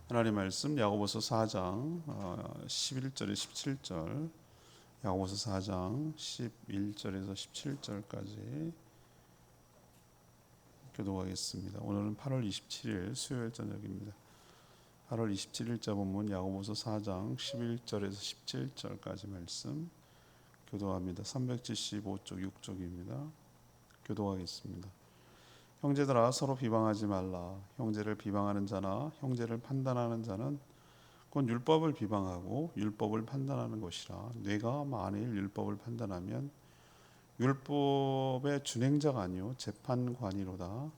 하나님 말씀 야고보서 4장 11절에 17절, 야고보서 4장 11절에서 17절까지 교독하겠습니다. 오늘은 8월 27일 수요일 저녁입니다. 8월 27일자 본문 야고보서 4장 11절에서 17절까지 말씀 교독합니다. 375쪽 6쪽입니다. 교독하겠습니다. 형제들아, 서로 비방하지 말라. 형제를 비방하는 자나 형제를 판단하는 자는 곧 율법을 비방하고 율법을 판단하는 것이라. 네가 만일 율법을 판단하면 율법의 준행자가 아니요 재판관이로다.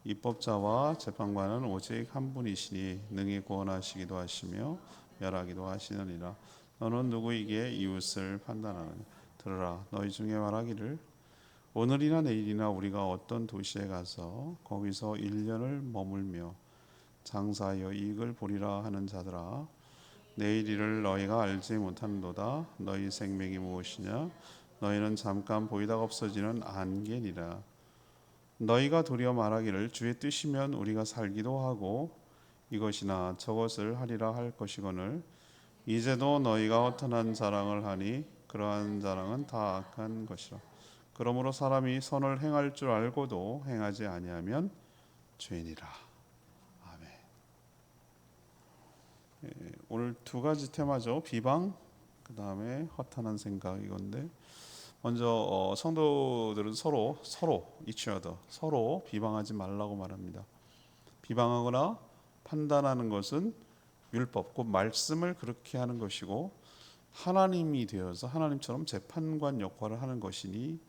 입법자와 재판관은 오직 한 분이시니 능히 구원하시기도 하시며 멸하기도 하시느니라. 너는 누구에게 이웃을 판단하느냐? 들으라. 너희 중에 말하기를 오늘이나 내일이나 우리가 어떤 도시에 가서 거기서 1년을 머물며 장사하여 이익을 보리라 하는 자들아, 내일 일을 너희가 알지 못하는도다. 너희 생명이 무엇이냐? 너희는 잠깐 보이다가 없어지는 안개니라. 너희가 도리어 말하기를 주의 뜻이면 우리가 살기도 하고 이것이나 저것을 하리라 할 것이거늘 이제도 너희가 허탄한 자랑을 하니 그러한 자랑은 다 악한 것이라. 그러므로 사람이 선을 행할 줄 알고도 행하지 아니하면 죄니라. 아멘. 오늘 두 가지 테마죠. 비방, 그 다음에 허탄한 생각, 이건데 먼저 성도들은 서로 each other, 서로 비방하지 말라고 말합니다. 비방하거나 판단하는 것은 율법, 곧 말씀을 그렇게 하는 것이고 하나님이 되어서 하나님처럼 재판관 역할을 하는 것이니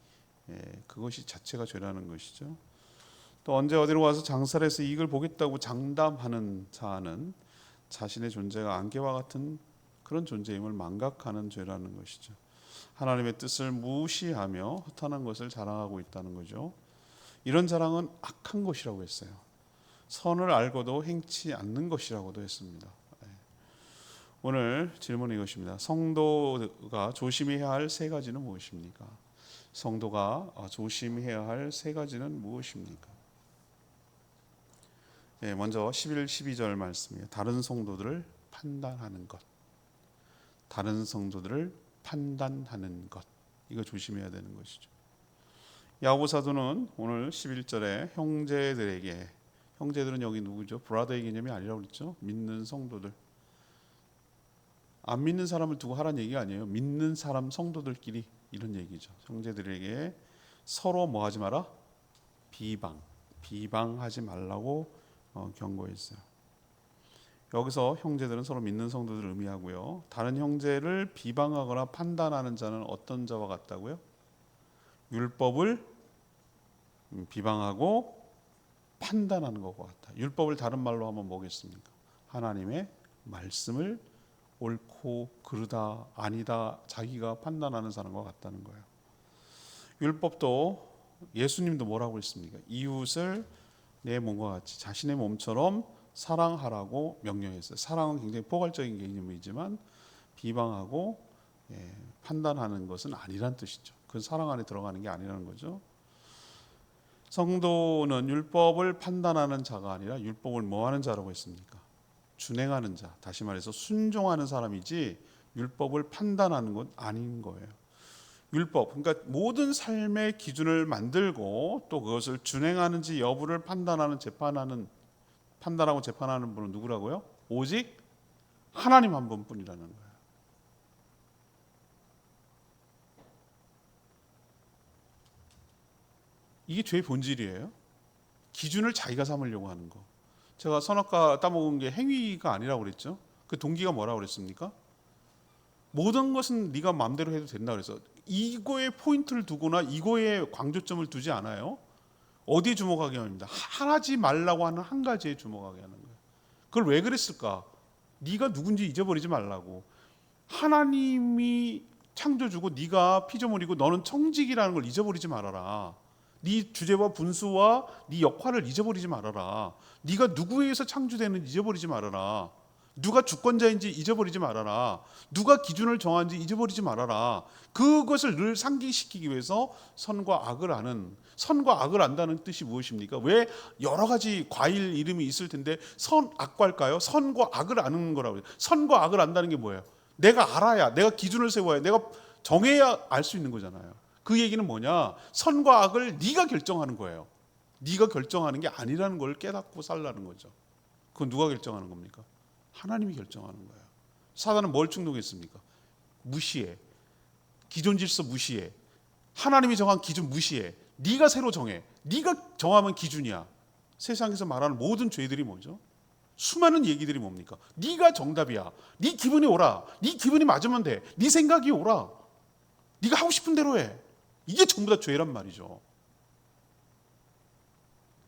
그것이 자체가 죄라는 것이죠. 또 언제 어디로 가서 장사를 해서 이익을 보겠다고 장담하는 자는 자신의 존재가 안개와 같은 그런 존재임을 망각하는 죄라는 것이죠. 하나님의 뜻을 무시하며 허탄한 것을 자랑하고 있다는 거죠. 이런 자랑은 악한 것이라고 했어요. 선을 알고도 행치 않는 것이라고도 했습니다. 오늘 질문은 이것입니다. 성도가 조심해야 할 세 가지는 무엇입니까? 성도가 조심해야 할 세 가지는 무엇입니까? 먼저 11, 12절 말씀이에요. 다른 성도들을 판단하는 것. 다른 성도들을 판단하는 것. 이거 조심해야 되는 것이죠. 야고보 사도는 오늘 11절에 형제들에게, 형제들은 여기 누구죠? 브라더의 개념이 아니라고 그랬죠. 믿는 성도들. 안 믿는 사람을 두고 하라는 얘기가 아니에요. 믿는 사람 성도들끼리 이런 얘기죠. 형제들에게 서로 뭐 하지 마라? 비방하지 말라고 경고했어요. 여기서 형제들은 서로 믿는 성도들을 의미하고요. 다른 형제를 비방하거나 판단하는 자는 어떤 자와 같다고요? 율법을 비방하고 판단하는 것과 같다. 율법을 다른 말로 하면 뭐겠습니까? 하나님의 말씀을 옳고 그르다 아니다 자기가 판단하는 사람과 같다는 거예요. 율법도 예수님도 뭐라고 했습니까? 이웃을 내 몸과 같이 자신의 몸처럼 사랑하라고 명령했어요. 사랑은 굉장히 포괄적인 개념이지만 비방하고 판단하는 것은 아니란 뜻이죠. 그 사랑 안에 들어가는 게 아니라는 거죠. 성도는 율법을 판단하는 자가 아니라 율법을 뭐 하는 자라고 했습니까? 준행하는 자, 다시 말해서 순종하는 사람이지 율법을 판단하는 건 아닌 거예요. 율법, 그러니까 모든 삶의 기준을 만들고 또 그것을 준행하는지 여부를 판단하고 재판하는 분은 누구라고요? 오직 하나님 한 분뿐이라는 거예요. 이게 죄의 본질이에요. 기준을 자기가 삼으려고 하는 거. 제가 선악과 따먹은 게 행위가 아니라고 그랬죠. 그 동기가 뭐라고 그랬습니까? 모든 것은 네가 마음대로 해도 된다 그래서 이거에 포인트를 두거나 이거에 강조점을 두지 않아요. 어디에 주목하게 합니다. 하지 말라고 하는 한 가지에 주목하게 하는 거예요. 그걸 왜 그랬을까? 네가 누군지 잊어버리지 말라고. 하나님이 창조주고 네가 피조물이고 너는 청직이라는 걸 잊어버리지 말아라. 네 주제와 분수와 네 역할을 잊어버리지 말아라. 네가 누구에 의해서 창조되는지 잊어버리지 말아라. 누가 주권자인지 잊어버리지 말아라. 누가 기준을 정하는지 잊어버리지 말아라. 그것을 늘 상기시키기 위해서 선과 악을 아는, 선과 악을 안다는 뜻이 무엇입니까? 왜 여러 가지 과일 이름이 있을 텐데 악과일까요? 선과 악을 아는 거라고 해요. 선과 악을 안다는 게 뭐예요? 내가 알아야, 내가 기준을 세워야, 내가 정해야 알 수 있는 거잖아요. 그 얘기는 뭐냐? 선과 악을 네가 결정하는 거예요. 네가 결정하는 게 아니라는 걸 깨닫고 살라는 거죠. 그건 누가 결정하는 겁니까? 하나님이 결정하는 거예요. 사단은 뭘 충동했습니까? 무시해. 기존 질서 무시해. 하나님이 정한 기준 무시해. 네가 새로 정해. 네가 정하면 기준이야. 세상에서 말하는 모든 죄들이 뭐죠? 수많은 얘기들이 뭡니까? 네가 정답이야. 네 기분이 오라. 네 기분이 맞으면 돼. 네 생각이 오라. 네가 하고 싶은 대로 해. 이게 전부 다 죄란 말이죠.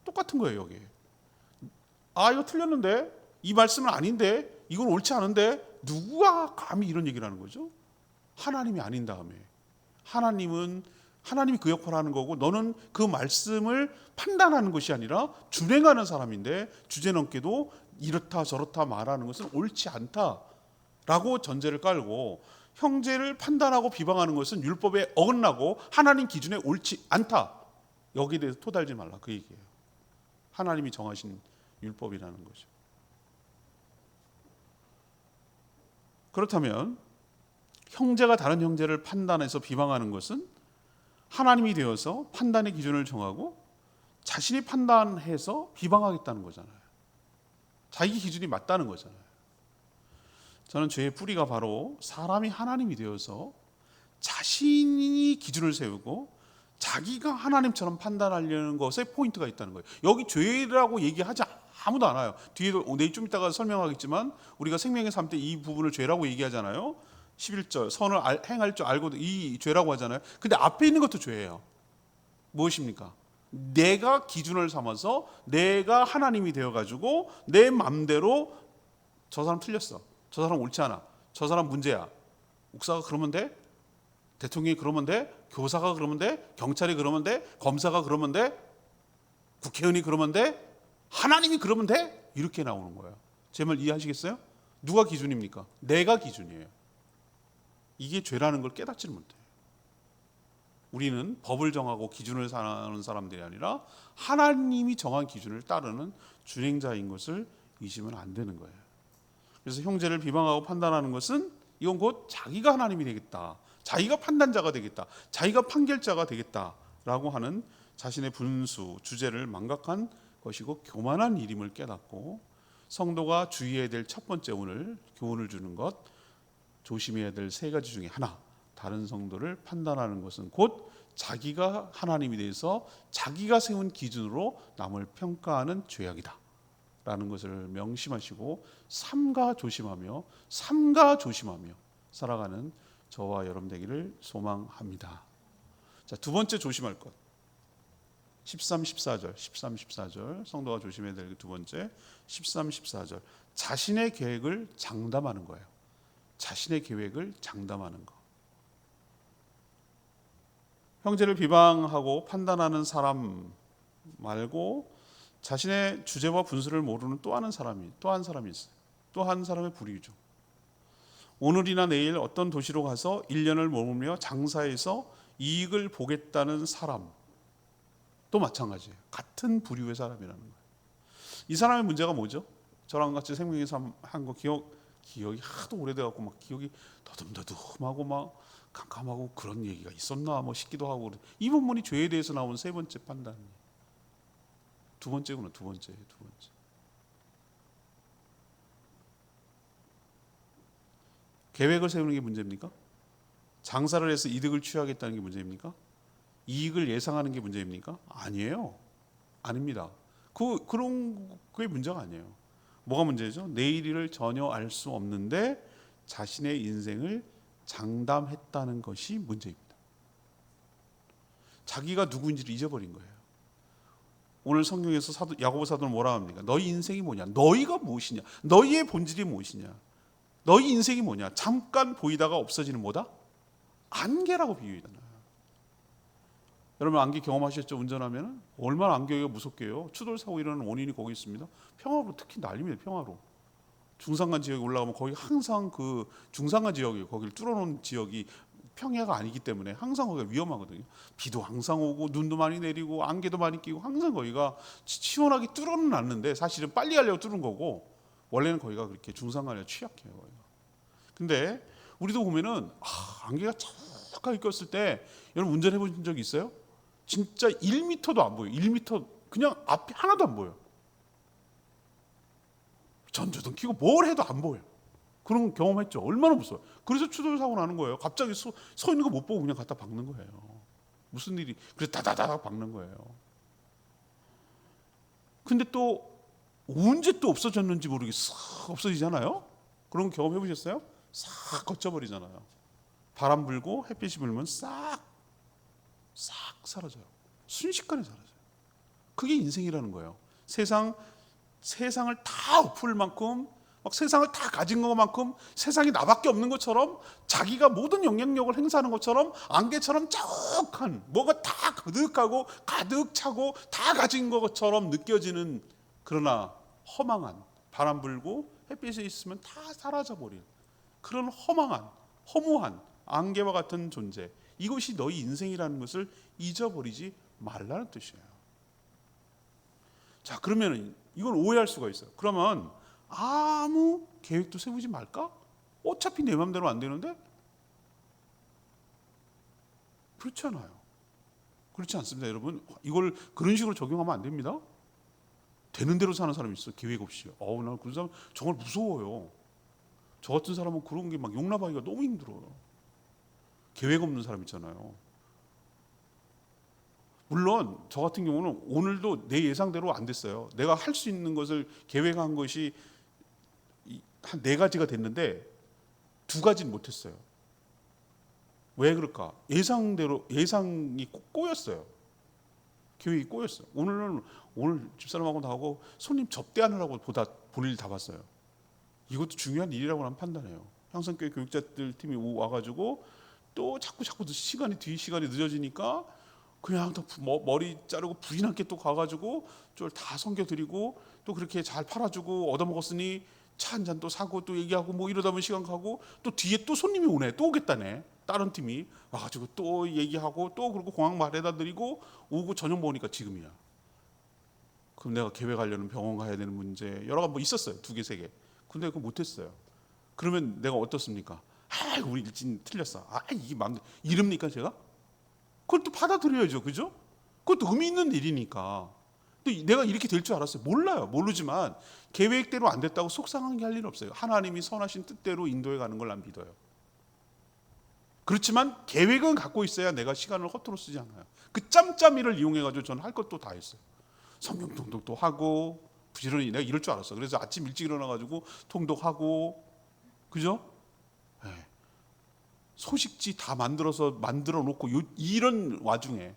똑같은 거예요, 여기. 아, 이거 틀렸는데? 이 말씀은 아닌데? 이건 옳지 않은데? 누가 감히 이런 얘기를 하는 거죠? 하나님이 아닌 다음에. 하나님이 그 역할을 하는 거고, 너는 그 말씀을 판단하는 것이 아니라 준행하는 사람인데, 주제넘게도 이렇다 저렇다 말하는 것은 옳지 않다라고 전제를 깔고, 형제를 판단하고 비방하는 것은 율법에 어긋나고 하나님 기준에 옳지 않다. 여기에 대해서 토달지 말라, 그 얘기예요. 하나님이 정하신 율법이라는 거죠. 그렇다면 형제가 다른 형제를 판단해서 비방하는 것은 하나님이 되어서 판단의 기준을 정하고 자신이 판단해서 비방하겠다는 거잖아요. 자기 기준이 맞다는 거잖아요. 저는 죄의 뿌리가 바로 사람이 하나님이 되어서 자신이 기준을 세우고 자기가 하나님처럼 판단하려는 것에 포인트가 있다는 거예요. 여기 죄라고 얘기하지 아무도 안 와요. 뒤에도 내일 좀 이따가 설명하겠지만 우리가 생명의 삶 때 이 부분을 죄라고 얘기하잖아요. 11절 선을 행할 줄 알고도 이 죄라고 하잖아요. 근데 앞에 있는 것도 죄예요. 무엇입니까? 내가 기준을 삼아서 내가 하나님이 되어가지고 내 맘대로 저 사람 틀렸어. 저 사람 옳지 않아. 저 사람 문제야. 목사가 그러면 돼? 대통령이 그러면 돼? 교사가 그러면 돼? 경찰이 그러면 돼? 검사가 그러면 돼? 국회의원이 그러면 돼? 하나님이 그러면 돼? 이렇게 나오는 거예요. 제 말 이해하시겠어요? 누가 기준입니까? 내가 기준이에요. 이게 죄라는 걸 깨닫지를 못해요. 우리는 법을 정하고 기준을 사는 사람들이 아니라 하나님이 정한 기준을 따르는 준행자인 것을 잊으면 안 되는 거예요. 그래서 형제를 비방하고 판단하는 것은 이건 곧 자기가 하나님이 되겠다. 자기가 판단자가 되겠다. 자기가 판결자가 되겠다라고 하는 자신의 분수, 주제를 망각한 것이고 교만한 일임을 깨닫고 성도가 주의해야 될 첫 번째 오늘 교훈을 주는 것, 조심해야 될 세 가지 중에 하나, 다른 성도를 판단하는 것은 곧 자기가 하나님이 돼서 자기가 세운 기준으로 남을 평가하는 죄악이다 라는 것을 명심하시고 삼가 조심하며 살아가는 저와 여러분 되기를 소망합니다. 자, 두 번째 조심할 것 13, 14절 성도가 조심해야 될 두 번째 13, 14절 자신의 계획을 장담하는 거예요. 자신의 계획을 장담하는 거. 형제를 비방하고 판단하는 사람 말고 자신의 주제와 분수를 모르는 또 한 사람이 있어요. 또 한 사람의 부류죠. 오늘이나 내일 어떤 도시로 가서 1년을 머물며 장사해서 이익을 보겠다는 사람 또 마찬가지예요. 같은 부류의 사람이라는 거예요. 이 사람의 문제가 뭐죠? 저랑 같이 생명의 삶 한 거 기억이 하도 오래돼갖고 막 기억이 더듬더듬하고 막 캄캄하고 그런 얘기가 있었나 뭐 싶기도 하고. 이 본문이 죄에 대해서 나온 세 번째 판단. 두 번째구나. 두 번째. 계획을 세우는 게 문제입니까? 장사를 해서 이득을 취하겠다는 게 문제입니까? 이익을 예상하는 게 문제입니까? 아니에요. 아닙니다. 그런 게 문제가 아니에요. 뭐가 문제죠? 내일을 전혀 알 수 없는데 자신의 인생을 장담했다는 것이 문제입니다. 자기가 누구인지를 잊어버린 거예요. 오늘 성경에서 야고보 사도는 뭐라 합니까? 너희 인생이 뭐냐? 너희가 무엇이냐? 너희의 본질이 무엇이냐? 너희 인생이 뭐냐? 잠깐 보이다가 없어지는 뭐다? 안개라고 비유하잖아요. 여러분 안개 경험하셨죠? 운전하면 얼마나 안개가 무섭게요. 추돌 사고 일어나는 원인이 거기 있습니다. 평화로 특히 난립니다. 평화로 중산간 지역에 올라가면 거기 항상 그 중산간 지역이 거기를 뚫어놓은 지역이 평야가 아니기 때문에 항상 거기가 위험하거든요. 비도 항상 오고 눈도 많이 내리고 안개도 많이 끼고 항상 거기가 시원하게 뚫어는 놨는데 사실은 빨리 가려고 뚫은 거고 원래는 거기가 그렇게 중산간에 취약해요. 거기가. 근데 우리도 보면은 안개가 쫙 꼈을 때 여러분 운전해 보신 적 있어요? 진짜 1m도 안 보여요. 1m 그냥 앞이 하나도 안 보여. 전조등 켜고 뭘 해도 안 보여. 그런 경험했죠. 얼마나 무서워요. 그래서 추돌 사고 나는 거예요. 갑자기 서 있는 거 못 보고 그냥 갖다 박는 거예요. 무슨 일이 그래서 다다다닥 박는 거예요. 근데 또 언제 또 없어졌는지 모르게 싹 없어지잖아요. 그런 거 경험해 보셨어요? 싹 거쳐버리잖아요. 바람 불고 햇빛이 불면 싹 사라져요. 순식간에 사라져요. 그게 인생이라는 거예요. 세상을 다 엎을 만큼 막 세상을 다 가진 것만큼 세상이 나밖에 없는 것처럼 자기가 모든 영향력을 행사하는 것처럼 안개처럼 쩍한 뭐가 다 가득하고 가득 차고 다 가진 것처럼 느껴지는 그러나 허망한 바람 불고 햇빛에 있으면 다 사라져버린 그런 허무한 안개와 같은 존재 이것이 너희 인생이라는 것을 잊어버리지 말라는 뜻이에요. 자 그러면 이건 오해할 수가 있어요. 그러면 아무 계획도 세우지 말까? 어차피 내 마음대로 안 되는데? 그렇지 않아요. 그렇지 않습니다. 여러분 이걸 그런 식으로 적용하면 안 됩니다. 되는 대로 사는 사람이 있어요. 계획 없이. 나 그런 사람 정말 무서워요. 저 같은 사람은 그런 게 막 용납하기가 너무 힘들어요. 계획 없는 사람 있잖아요. 물론 저 같은 경우는 오늘도 내 예상대로 안 됐어요. 내가 할 수 있는 것을 계획한 것이 한 4가지가 됐는데 2가지는 못했어요. 왜 그럴까? 예상이 꼬였어요. 계획이 꼬였어요. 오늘 집사람하고 나하고 손님 접대하느라고 볼일 다 봤어요. 이것도 중요한 일이라고 난 판단해요. 향성교회 교육자들 팀이 와가지고 또 자꾸 시간이 늦어지니까 그냥 또 머리 자르고 불이 나게 또 가가지고 좀 다 섬겨드리고 또 그렇게 잘 팔아주고 얻어먹었으니 차 한 잔 또 사고 또 얘기하고 뭐 이러다 보면 시간 가고 또 뒤에 또 손님이 오네. 또 오겠다네. 다른 팀이 와가지고 또 얘기하고 또 그러고 공항 말에다 드리고 오고 저녁 먹으니까 지금이야. 그럼 내가 계획하려는 병원 가야 되는 문제 여러 가지 뭐 있었어요. 2개, 3개. 근데 그거 못했어요. 그러면 내가 어떻습니까? 우리 일진 틀렸어. 이게 이럽니까 제가? 그걸 또 받아들여야죠. 그죠? 그것도 의미 있는 일이니까. 또 내가 이렇게 될 줄 알았어요. 몰라요. 모르지만 계획대로 안 됐다고 속상하게 할 일 없어요. 하나님이 선하신 뜻대로 인도해 가는 걸 난 믿어요. 그렇지만 계획은 갖고 있어야 내가 시간을 허투루 쓰지 않아요. 그 짬짬이를 이용해가지고 저는 할 것도 다 했어요. 성경 통독도 하고 부지런히 내가 이럴 줄 알았어. 그래서 아침 일찍 일어나가지고 통독하고 그죠? 네. 소식지 다 만들어 놓고 이런 와중에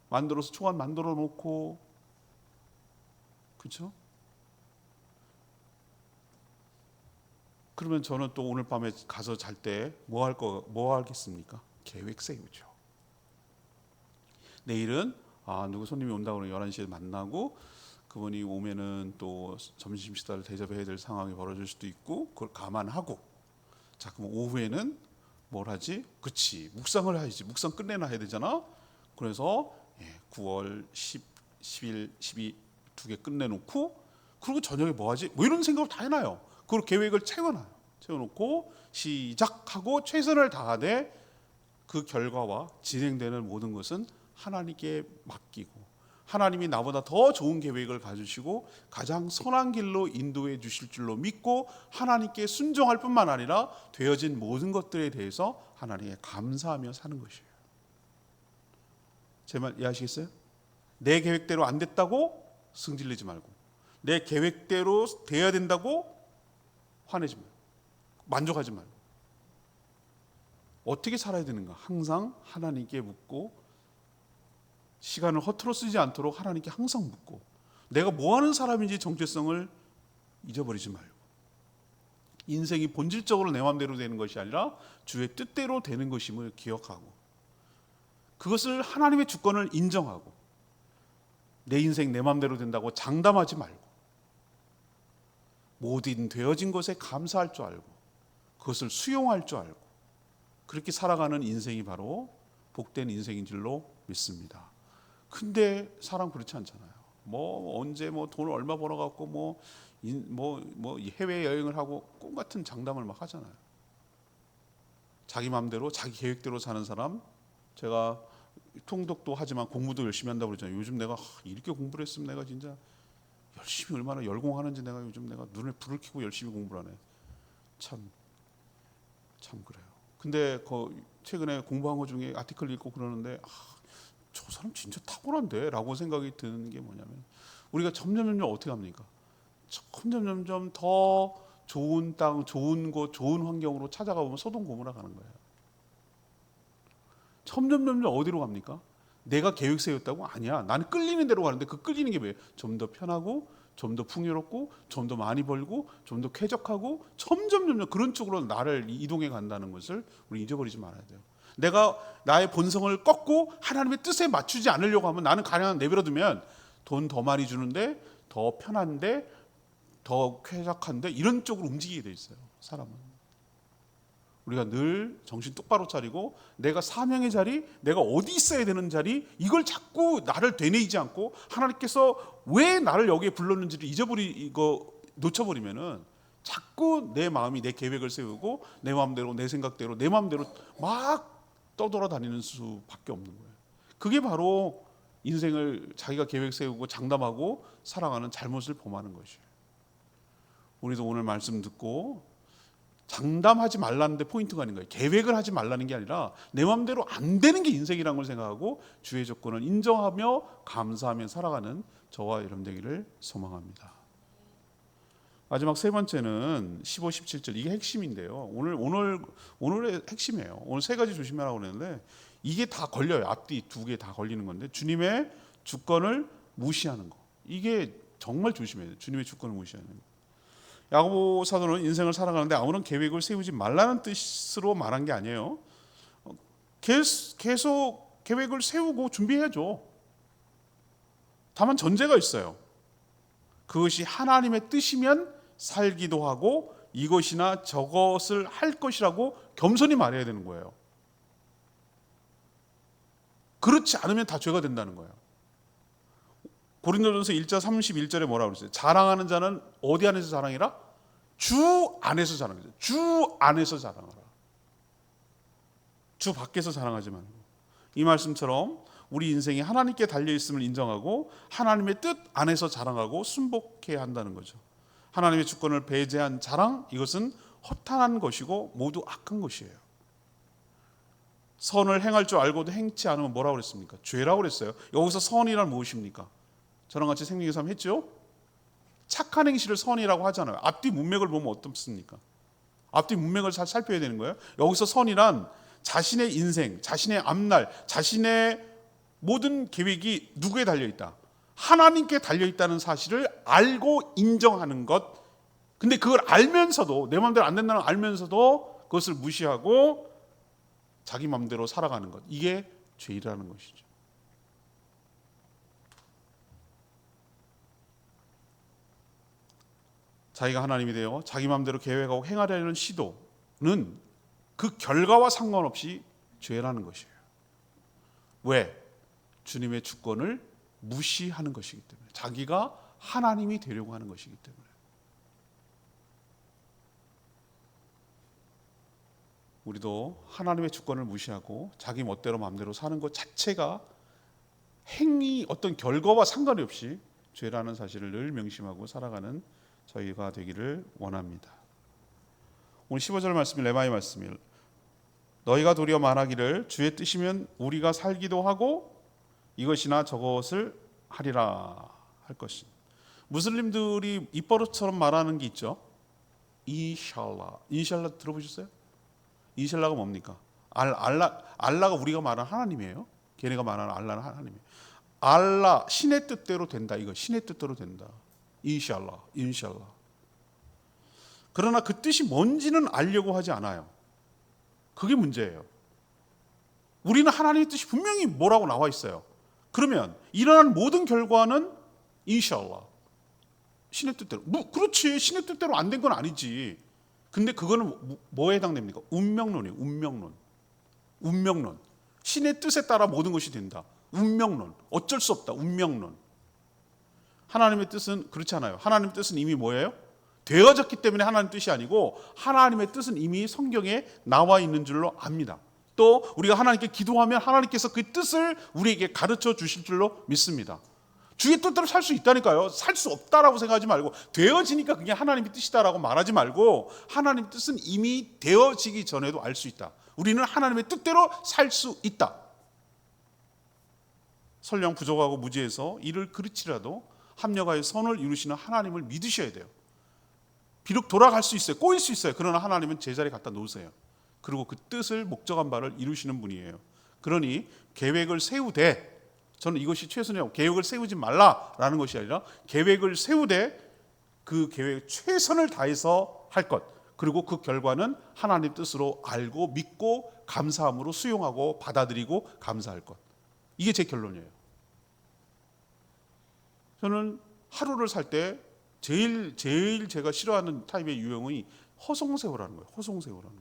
만들어서 초안 만들어 놓고 그렇죠? 그러면 저는 또 오늘 밤에 가서 잘 때 뭐 하겠습니까? 계획 세우죠. 내일은 누구 손님이 온다고 그러면 11시에 만나고 그분이 오면은 또 점심 식사를 대접해야 될 상황이 벌어질 수도 있고 그걸 감안하고 자 그럼 오후에는 뭘 하지? 그렇지 묵상을 해야지. 묵상 끝내놔야 되잖아. 그래서 9월 10, 11, 12 2개 끝내놓고 그리고 저녁에 뭐 하지? 뭐 이런 생각을 다 해놔요. 그걸 계획을 채워놓고 시작하고 최선을 다하되 그 결과와 진행되는 모든 것은 하나님께 맡기고 하나님이 나보다 더 좋은 계획을 가지시고 가장 선한 길로 인도해 주실 줄로 믿고 하나님께 순종할 뿐만 아니라 되어진 모든 것들에 대해서 하나님께 감사하며 사는 것이에요. 제 말 이해하시겠어요? 내 계획대로 안 됐다고 승질내지 말고 내 계획대로 돼야 된다고 화내지 말고 만족하지 말고 어떻게 살아야 되는가 항상 하나님께 묻고 시간을 허투루 쓰지 않도록 하나님께 항상 묻고 내가 뭐하는 사람인지 정체성을 잊어버리지 말고 인생이 본질적으로 내 마음대로 되는 것이 아니라 주의 뜻대로 되는 것임을 기억하고 그것을 하나님의 주권을 인정하고 내 인생 내 마음대로 된다고 장담하지 말고 모든 되어진 것에 감사할 줄 알고 그것을 수용할 줄 알고 그렇게 살아가는 인생이 바로 복된 인생인 줄로 믿습니다. 근데 사람 그렇지 않잖아요. 뭐 언제 뭐 돈을 얼마 벌어갖고 뭐 해외 여행을 하고 꿈 같은 장담을 막 하잖아요. 자기 마음대로 자기 계획대로 사는 사람, 제가 통독도 하지만 공부도 열심히 한다고 그러잖아요. 요즘 내가 이렇게 공부를 했으면 내가 진짜 열심히 얼마나 열공하는지 내가 요즘 내가 눈에 불을 켜고 열심히 공부를 하네. 참 그래요. 근데 최근에 공부한 것 중에 아티클 읽고 그러는데 저 사람 진짜 탁월한데 라고 생각이 드는 게 뭐냐면 우리가 점점 어떻게 합니까? 점점 더 좋은 땅, 좋은 곳, 좋은 환경으로 찾아가 보면 소돔 고모라 가는 거예요. 점점 어디로 갑니까? 내가 계획 세웠다고? 아니야. 나는 끌리는 대로 가는데 그 끌리는 게 뭐예요? 좀 더 편하고 좀 더 풍요롭고 좀 더 많이 벌고 좀 더 쾌적하고 점점 그런 쪽으로 나를 이동해 간다는 것을 우리 잊어버리지 말아야 돼요. 내가 나의 본성을 꺾고 하나님의 뜻에 맞추지 않으려고 하면 나는 가냥 내버려두면 돈 더 많이 주는데 더 편한데 더 쾌적한데 이런 쪽으로 움직이게 돼 있어요. 사람은. 우리가 늘 정신 똑바로 차리고 내가 사명의 자리, 내가 어디 있어야 되는 자리, 이걸 자꾸 나를 되뇌이지 않고 하나님께서 왜 나를 여기에 불렀는지를 놓쳐버리면은 자꾸 내 마음이 내 계획을 세우고 내 마음대로 내 생각대로 내 마음대로 막 떠돌아다니는 수밖에 없는 거예요. 그게 바로 인생을 자기가 계획 세우고 장담하고 살아가는 잘못을 범하는 것이에요. 우리도 오늘 말씀 듣고 장담하지 말라는 데 포인트가 아닌 거예요. 계획을 하지 말라는 게 아니라 내 마음대로 안 되는 게 인생이라는 걸 생각하고 주의 조건을 인정하며 감사하며 살아가는 저와 여러분 되기를 소망합니다. 마지막 세 번째는 15, 17절 이게 핵심인데요. 오늘의 핵심이에요. 오늘 세 가지 조심하라고 그랬는데 이게 다 걸려요. 앞뒤 두 개 다 걸리는 건데 주님의 주권을 무시하는 거. 이게 정말 조심해야 돼요. 주님의 주권을 무시하는 거. 야고보 사도는 인생을 살아가는데 아무런 계획을 세우지 말라는 뜻으로 말한 게 아니에요. 계속 계획을 세우고 준비해야죠. 다만 전제가 있어요. 그것이 하나님의 뜻이면 살기도 하고 이것이나 저것을 할 것이라고 겸손히 말해야 되는 거예요. 그렇지 않으면 다 죄가 된다는 거예요. 고린도전서 1장 31절에 뭐라고 그랬어요? 자랑하는 자는 어디 안에서 자랑이라? 주 안에서 자랑하라. 주 안에서 자랑하라. 주 밖에서 자랑하지 말고. 이 말씀처럼 우리 인생이 하나님께 달려있음을 인정하고 하나님의 뜻 안에서 자랑하고 순복해야 한다는 거죠. 하나님의 주권을 배제한 자랑, 이것은 허탄한 것이고 모두 악한 것이에요. 선을 행할 줄 알고도 행치 않으면 뭐라고 그랬습니까? 죄라고 그랬어요. 여기서 선이란 무엇입니까? 저랑 같이 생명의 삶 했죠? 착한 행실을 선이라고 하잖아요. 앞뒤 문맥을 보면 어떻습니까? 앞뒤 문맥을 잘 살펴야 되는 거예요. 여기서 선이란 자신의 인생, 자신의 앞날, 자신의 모든 계획이 누구에 달려있다? 하나님께 달려있다는 사실을 알고 인정하는 것. 근데 그걸 알면서도 내 마음대로 안 된다는 걸 알면서도 그것을 무시하고 자기 마음대로 살아가는 것. 이게 죄라는 것이죠. 자기가 하나님이 되어 자기 마음대로 계획하고 행하려는 시도는 그 결과와 상관없이 죄라는 것이에요. 왜? 주님의 주권을 무시하는 것이기 때문에. 자기가 하나님이 되려고 하는 것이기 때문에. 우리도 하나님의 주권을 무시하고 자기 멋대로 마음대로 사는 것 자체가 행위 어떤 결과와 상관이 없이 죄라는 사실을 늘 명심하고 살아가는 저희가 되기를 원합니다. 오늘 15절 말씀이 레마의 말씀이에요. 너희가 도리어 말하기를 주의 뜻이면 우리가 살기도 하고 이것이나 저것을 하리라 할 것이. 무슬림들이 입버릇처럼 말하는 게 있죠. 인샬라. 인샬라 들어보셨어요? 인샬라가 뭡니까? 알라가 우리가 말하는 하나님이에요. 걔네가 말하는 알라는 하나님이에요. 알라 신의 뜻대로 된다. 이거 신의 뜻대로 된다. 인샬라. 그러나 그 뜻이 뭔지는 알려고 하지 않아요. 그게 문제예요. 우리는 하나님의 뜻이 분명히 뭐라고 나와 있어요. 그러면 일어난 모든 결과는 인샬라. 신의 뜻대로. 그렇지. 신의 뜻대로 안 된 건 아니지. 근데 그거는 뭐에 해당됩니까? 운명론이에요. 운명론. 신의 뜻에 따라 모든 것이 된다. 운명론. 어쩔 수 없다. 운명론. 하나님의 뜻은 그렇지 않아요. 하나님의 뜻은 이미 뭐예요? 되어졌기 때문에 하나님 뜻이 아니고 하나님의 뜻은 이미 성경에 나와 있는 줄로 압니다. 또 우리가 하나님께 기도하면 하나님께서 그 뜻을 우리에게 가르쳐 주실 줄로 믿습니다. 주의 뜻대로 살 수 있다니까요. 살 수 없다라고 생각하지 말고 되어지니까 그게 하나님의 뜻이다라고 말하지 말고 하나님의 뜻은 이미 되어지기 전에도 알 수 있다. 우리는 하나님의 뜻대로 살 수 있다. 설령 부족하고 무지해서 이를 그르치라도 합력하여 선을 이루시는 하나님을 믿으셔야 돼요. 비록 돌아갈 수 있어요. 꼬일 수 있어요. 그러나 하나님은 제자리에 갖다 놓으세요. 그리고 그 뜻을 목적한 바를 이루시는 분이에요. 그러니 계획을 세우되, 저는 이것이 최선이라고, 계획을 세우지 말라라는 것이 아니라 계획을 세우되 그 계획 최선을 다해서 할 것, 그리고 그 결과는 하나님 뜻으로 알고 믿고 감사함으로 수용하고 받아들이고 감사할 것. 이게 제 결론이에요. 저는 하루를 살 때 제일 제가 싫어하는 타입의 유형이 허송세월하는 거예요. 허송세월하는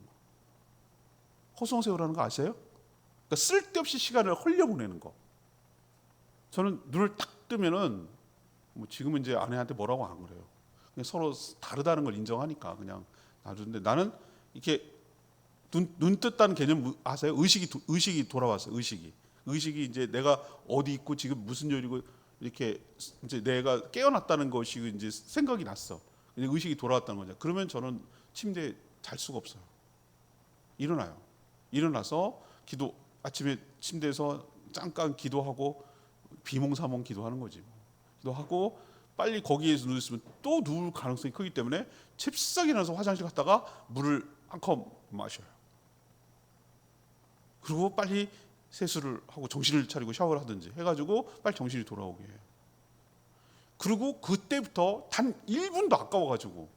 거 아세요? 그러니까 쓸데없이 시간을 흘려보내는 거. 저는 눈을 딱 뜨면은 지금은 이제 아내한테 뭐라고 안 그래요. 그냥 서로 다르다는 걸 인정하니까 그냥 놔두는데, 나는 이렇게 눈 떴다는 개념 아세요? 의식이 돌아왔어요. 의식이 이제 내가 어디 있고 지금 무슨 일이고 이렇게 이제 내가 깨어났다는 것이 이제 생각이 났어. 의식이 돌아왔다는 거죠. 그러면 저는 침대에 잘 수가 없어요. 일어나서 아침에 침대에서 잠깐 기도하고 비몽사몽 기도하는 거지. 기도하고 빨리 거기에서 누웠으면 또 누울 가능성이 크기 때문에 잽싸게 일어나서 화장실 갔다가 물을 한 컵 마셔요. 그리고 빨리 세수를 하고 정신을 차리고 샤워를 하든지 해가지고 빨리 정신이 돌아오게 해요. 그리고 그때부터 단 1분도 아까워가지고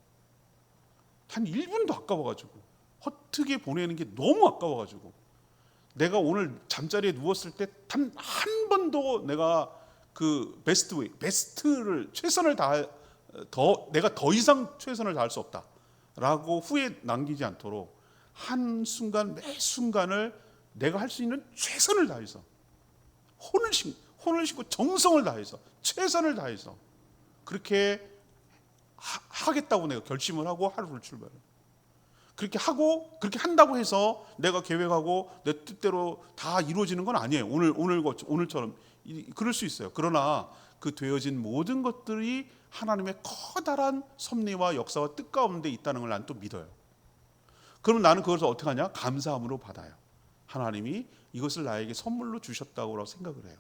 허투게 보내는 게 너무 아까워가지고, 내가 오늘 잠자리에 누웠을 때 단 한 번도 내가 그 베스트를 최선을 내가 더 이상 최선을 다할 수 없다라고 후회 남기지 않도록 한 순간 매 순간을 내가 할 수 있는 최선을 다해서 혼을 신고 정성을 다해서 최선을 다해서 그렇게 하겠다고 내가 결심을 하고 하루를 출발해요. 그렇게 한다고 해서 내가 계획하고 내 뜻대로 다 이루어지는 건 아니에요. 오늘처럼 그럴 수 있어요. 그러나 그 되어진 모든 것들이 하나님의 커다란 섭리와 역사와 뜻 가운데 있다는 걸 난 또 믿어요. 그럼 나는 그것을 어떻게 하냐? 감사함으로 받아요. 하나님이 이것을 나에게 선물로 주셨다고 생각을 해요.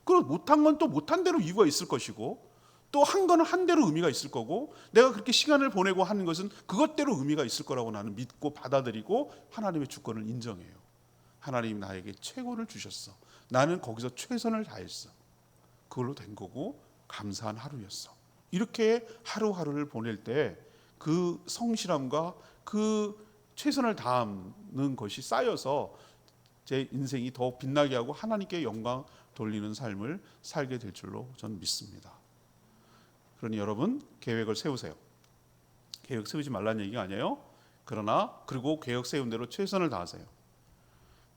그리고 못한 건 또 못한 대로 이유가 있을 것이고, 또 한 거는 한 대로 의미가 있을 거고, 내가 그렇게 시간을 보내고 하는 것은 그것대로 의미가 있을 거라고 나는 믿고 받아들이고 하나님의 주권을 인정해요. 하나님이 나에게 최고를 주셨어. 나는 거기서 최선을 다했어. 그걸로 된 거고 감사한 하루였어. 이렇게 하루하루를 보낼 때 그 성실함과 그 최선을 다하는 것이 쌓여서 제 인생이 더 빛나게 하고 하나님께 영광 돌리는 삶을 살게 될 줄로 저는 믿습니다. 그러니 여러분, 계획을 세우세요. 계획 세우지 말라는 얘기가 아니에요. 그리고 계획 세운 대로 최선을 다하세요.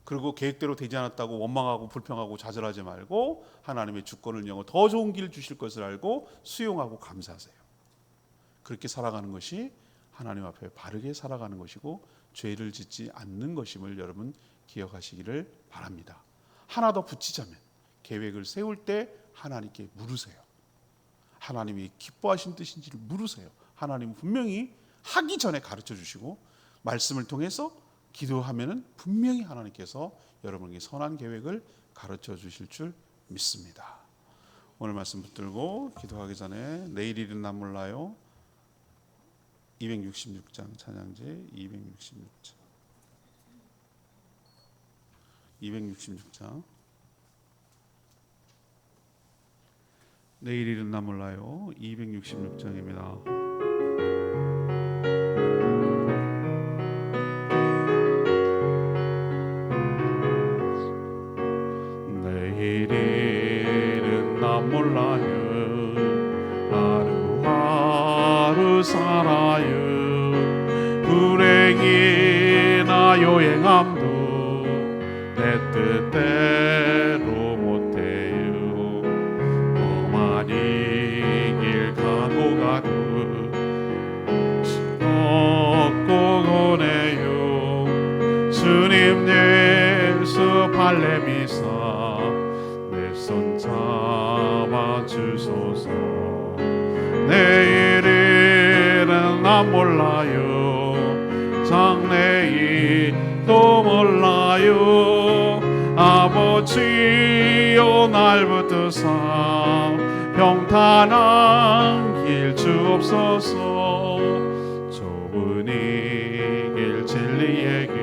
그리고 계획대로 되지 않았다고 원망하고 불평하고 좌절하지 말고 하나님의 주권을 이용하고 더 좋은 길 주실 것을 알고 수용하고 감사하세요. 그렇게 살아가는 것이 하나님 앞에 바르게 살아가는 것이고 죄를 짓지 않는 것임을 여러분 기억하시기를 바랍니다. 하나 더 붙이자면, 계획을 세울 때 하나님께 물으세요. 하나님이 기뻐하신 뜻인지를 물으세요. 하나님은 분명히 하기 전에 가르쳐 주시고, 말씀을 통해서 기도하면은 분명히 하나님께서 여러분에게 선한 계획을 가르쳐 주실 줄 믿습니다. 오늘 말씀 붙들고 기도하기 전에 내일 일은 나 몰라요. 266장 찬양제 266장 내일 일은 나 몰라요. 266장입니다. 내일 일은 나 몰라요. 하루하루 하루 살아요 불행이나 요행함도 내 뜻대로 못해요 험한 이 길 가고 가도 걷고 오네요 주님 예수 발레미사 내 손 잡아주소서 내일은 난 몰라요 장래일도 몰라요 아버지여 날 붙드사 평탄한 길 주옵소서 좁은 이 길 진리의 길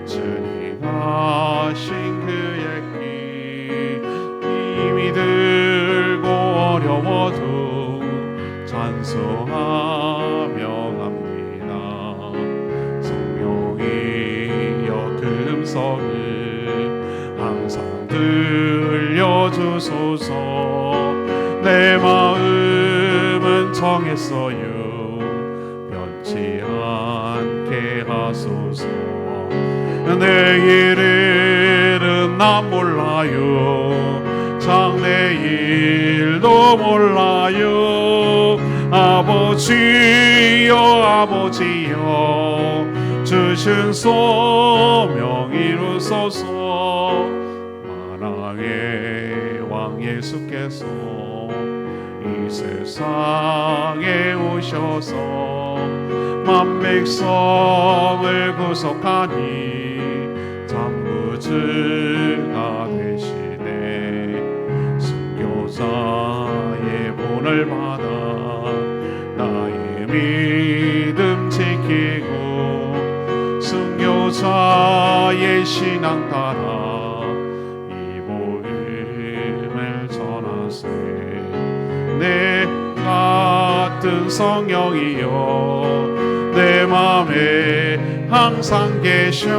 주님 하신 그의 길 힘이 들고 어려워도 찬송하며 갑니다 성령이여 그 음성을 항상 들려주소서 내 마음은 정했어요 변치 않게 하소서 내일은 난 몰라요 장래일도 몰라요 아버지여 아버지여 주신 소명 이루소서 만왕의 왕 예수께서 이 세상에 오셔서 만 백성을 구속하니 장부주가 되시네 순교자의 본을 받아 나의 믿음 지키고 순교자의 신앙 따라 이 복음을 전하세 내 같은 성령이여 내 맘에 항상 계셔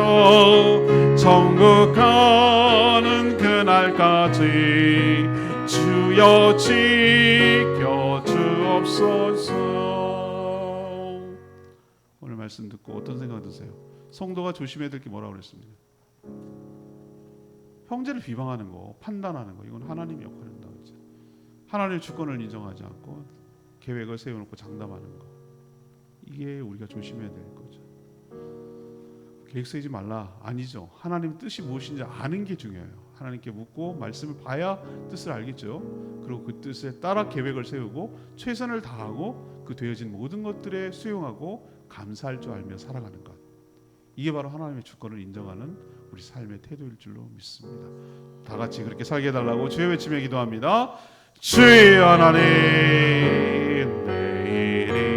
천국 가는 그날까지 주여 지켜 주옵소서. 오늘 말씀 듣고 어떤 생각 드세요? 성도가 조심해야 될 게 뭐라고 그랬습니까? 형제를 비방하는 거, 판단하는 거, 이건 하나님의 역할입니다. 하나님의 주권을 인정하지 않고 계획을 세워놓고 장담하는 거, 이게 우리가 조심해야 될 거죠. 계획 세우지 말라 아니죠. 하나님 뜻이 무엇인지 아는 게 중요해요. 하나님께 묻고 말씀을 봐야 뜻을 알겠죠. 그리고 그 뜻에 따라 계획을 세우고 최선을 다하고 그 되어진 모든 것들에 수용하고 감사할 줄 알며 살아가는 것, 이게 바로 하나님의 주권을 인정하는 우리 삶의 태도일 줄로 믿습니다. 다 같이 그렇게 살게 해달라고 주의 외치며 기도합니다. 주여 하나님,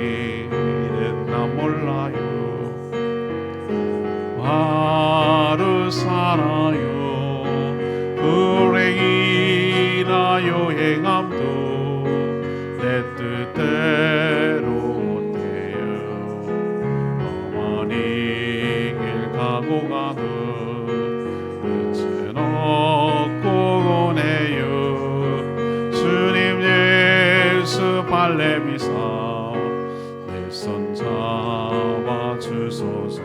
내일은 난 몰라요. 하루 살아요. 불행이나 요행함도 내 뜻대로 못해요. 어머니 길 가고 가도 끝은 없고 오네요. 주님 예수 발레미사 내 손 잡아주소서.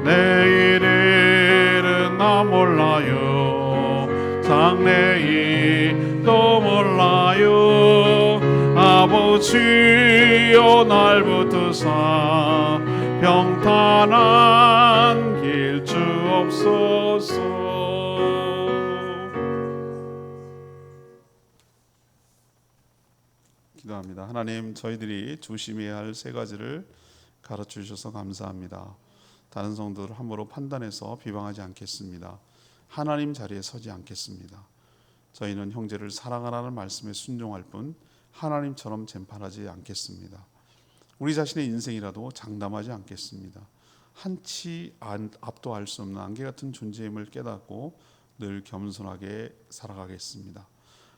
내일은 나 몰라요. 장래일도 몰라요. 아버지여 날 붙드사 평탄한 길 주옵소서. 기도합니다. 하나님, 저희들이 조심해야 할 세 가지를 가르쳐 주셔서 감사합니다. 다른 성도를 함부로 판단해서 비방하지 않겠습니다. 하나님 자리에 서지 않겠습니다. 저희는 형제를 사랑하라는 말씀에 순종할 뿐 하나님처럼 쟁판하지 않겠습니다. 우리 자신의 인생이라도 장담하지 않겠습니다. 한치 앞도 알 수 없는 안개 같은 존재임을 깨닫고 늘 겸손하게 살아가겠습니다.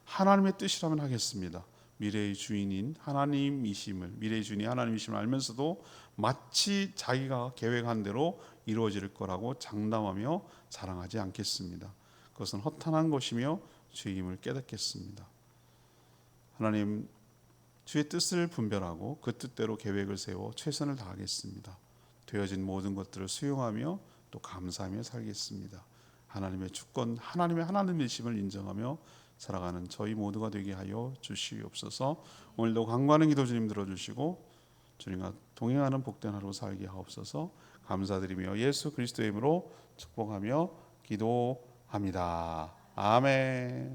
하나님의 뜻이라면 하겠습니다. 미래의 주인인 하나님이심을, 미래의 주인이 하나님이심을 알면서도 마치 자기가 계획한 대로 이루어질 거라고 장담하며 자랑하지 않겠습니다. 그것은 허탄한 것이며 죄임을 깨닫겠습니다. 하나님, 주의 뜻을 분별하고 그 뜻대로 계획을 세워 최선을 다하겠습니다. 되어진 모든 것들을 수용하며 또 감사하며 살겠습니다. 하나님의 주권, 하나님의 하나님이심을 인정하며 살아가는 저희 모두가 되게 하여 주시옵소서. 오늘도 간구하는 기도 주님 들어주시고 주님과 동행하는 복된 하루 살게 하옵소서. 감사드리며 예수 그리스도의 이름으로 축복하며 기도합니다. 아멘.